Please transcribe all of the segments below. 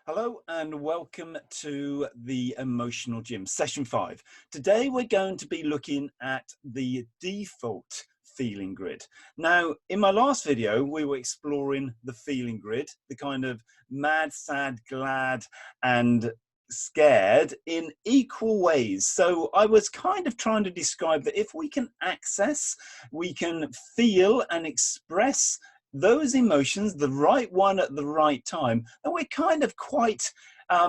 Hello and welcome to the Emotional Gym, session 5. Today we're going to be looking at the default feeling grid. Now, in my last video, we were exploring the feeling grid, the kind of mad, sad, glad, and scared in equal ways. So I was kind of trying to describe that if we can access, we can feel and express those emotions, the right one at the right time, and we're kind of quite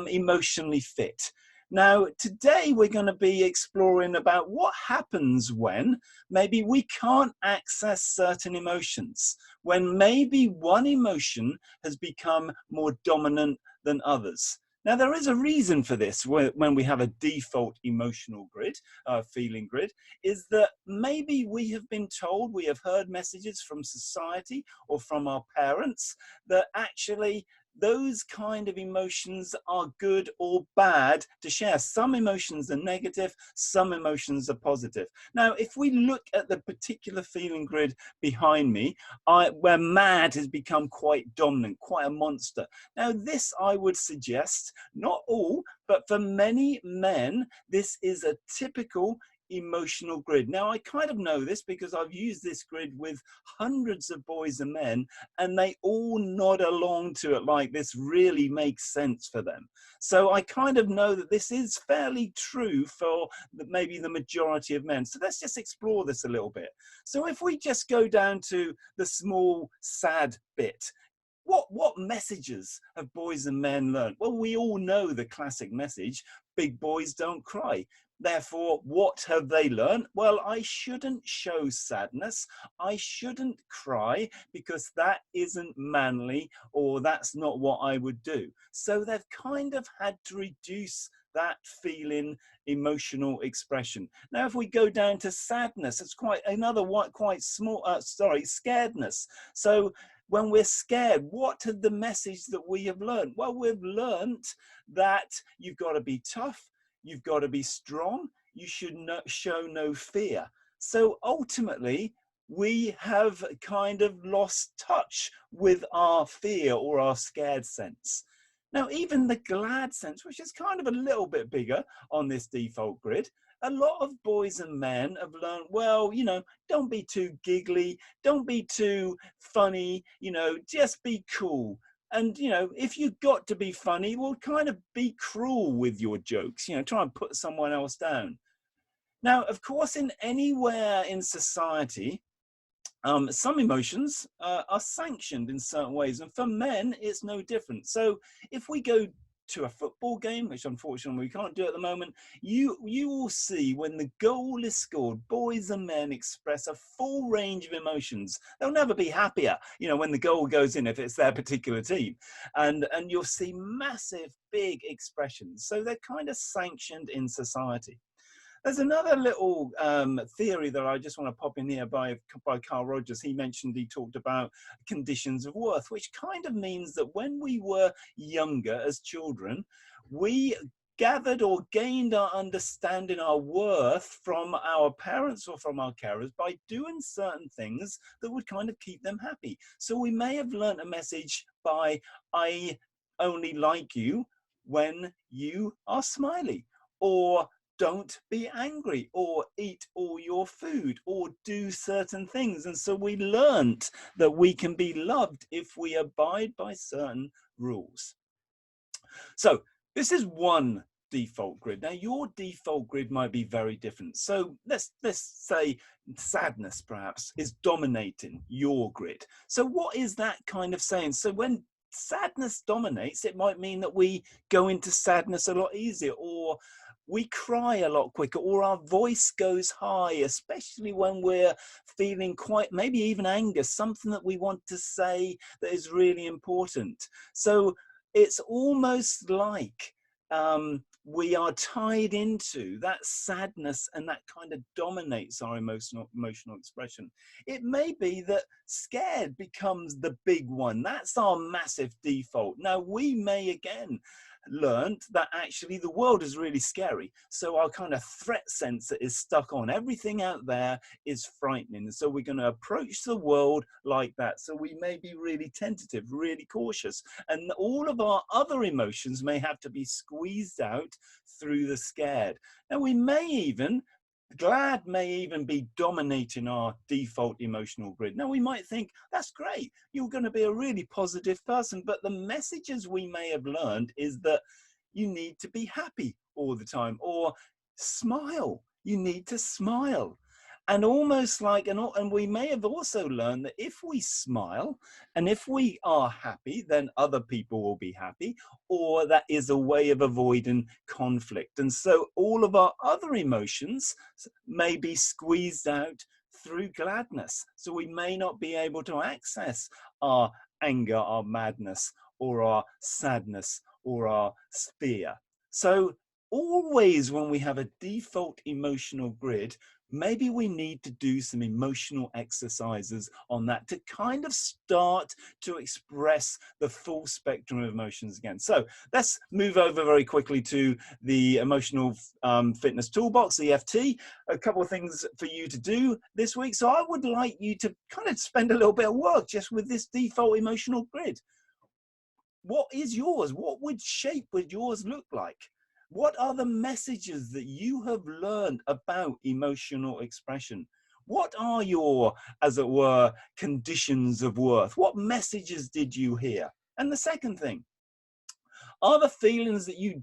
emotionally fit. Now, today we're going to be exploring about what happens when maybe we can't access certain emotions, when maybe one emotion has become more dominant than others. Now, there is a reason for this when we have a default emotional grid, feeling grid, is that maybe we have been told, we have heard messages from society or from our parents that actually those kind of emotions are good or bad to share. Some emotions are negative, some emotions are positive. Now, if we look at the particular feeling grid behind me, where mad has become quite dominant, quite a monster. Now, this I would suggest, not all, but for many men, this is a typical emotional grid. Now, I kind of know this because I've used this grid with hundreds of boys and men, and they all nod along to it like this really makes sense for them. So I kind of know that this is fairly true for maybe the majority of men. So let's just explore this a little bit. So if we just go down to the small sad bit, what messages have boys and men learned? Well, we all know the classic message, big boys don't cry. Therefore, what have they learned? Well, I shouldn't show sadness. I shouldn't cry because that isn't manly, or that's not what I would do. So they've kind of had to reduce that feeling, emotional expression. Now, if we go down to sadness, it's quite another one, quite small, scaredness. So when we're scared, what are the message that we have learned? Well, we've learned that you've got to be tough, you've got to be strong, you should show no fear. So ultimately, we have kind of lost touch with our fear or our scared sense. Now, even the glad sense, which is kind of a little bit bigger on this default grid, a lot of boys and men have learned, well, don't be too giggly, don't be too funny, just be cool. And, if you've got to be funny, well, kind of be cruel with your jokes, try and put someone else down. Now, of course, in anywhere in society, some emotions are sanctioned in certain ways, and for men, it's no different. So if we go to a football game, which unfortunately we can't do at the moment, you will see when the goal is scored, boys and men express a full range of emotions. They'll never be happier, when the goal goes in if it's their particular team, and you'll see massive, big expressions. So they're kind of sanctioned in society. There's another little theory that I just want to pop in here by Carl Rogers. He talked about conditions of worth, which kind of means that when we were younger as children, we gathered or gained our understanding, our worth from our parents or from our carers by doing certain things that would kind of keep them happy. So we may have learned a message by, I only like you when you are smiley, or don't be angry, or eat all your food, or do certain things. And so we learned that we can be loved if we abide by certain rules. So this is one default grid. Now your default grid might be very different. So let's say sadness perhaps is dominating your grid. So what is that kind of saying? So when sadness dominates, it might mean that we go into sadness a lot easier, or we cry a lot quicker, or our voice goes high, especially when we're feeling quite, maybe even anger, something that we want to say that is really important. So it's almost like we are tied into that sadness, and that kind of dominates our emotional expression. It may be that scared becomes the big one. That's our massive default. Now, we may again learned that actually the world is really scary. So our kind of threat sensor is stuck on. Everything out there is frightening. So we're going to approach the world like that. So we may be really tentative, really cautious. And all of our other emotions may have to be squeezed out through the scared. Now we may even glad may even be dominating our default emotional grid. Now we might think that's great, you're going to be a really positive person, but the messages we may have learned is that you need to be happy all the time, or smile, you need to smile. And almost like, and we may have also learned that if we smile and if we are happy, then other people will be happy, or that is a way of avoiding conflict. And so all of our other emotions may be squeezed out through gladness. So we may not be able to access our anger, our madness, or our sadness, or our fear. So always when we have a default emotional grid, maybe we need to do some emotional exercises on that to kind of start to express the full spectrum of emotions again. So let's move over very quickly to the Emotional Fitness Toolbox, EFT. A couple of things for you to do this week. So I would like you to kind of spend a little bit of work just with this default emotional grid. What is yours? What shape would yours look like? What are the messages that you have learned about emotional expression? What are your, as it were, conditions of worth? What messages did you hear? And the second thing, are the feelings that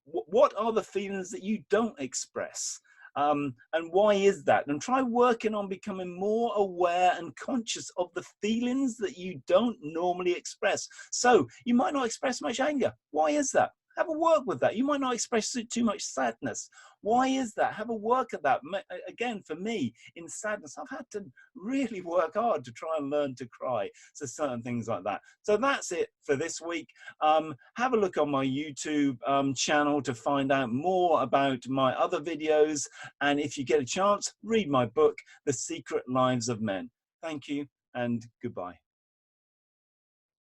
what are the feelings that you don't express? And why is that? And try working on becoming more aware and conscious of the feelings that you don't normally express. So you might not express much anger. Why is that? Have a work with that. You might not express too much sadness. Why is that? Have a work at that. Again, for me, in sadness, I've had to really work hard to try and learn to cry. So certain things like that. So that's it for this week. Have a look on my YouTube channel to find out more about my other videos. And if you get a chance, read my book, The Secret Lives of Men. Thank you and goodbye.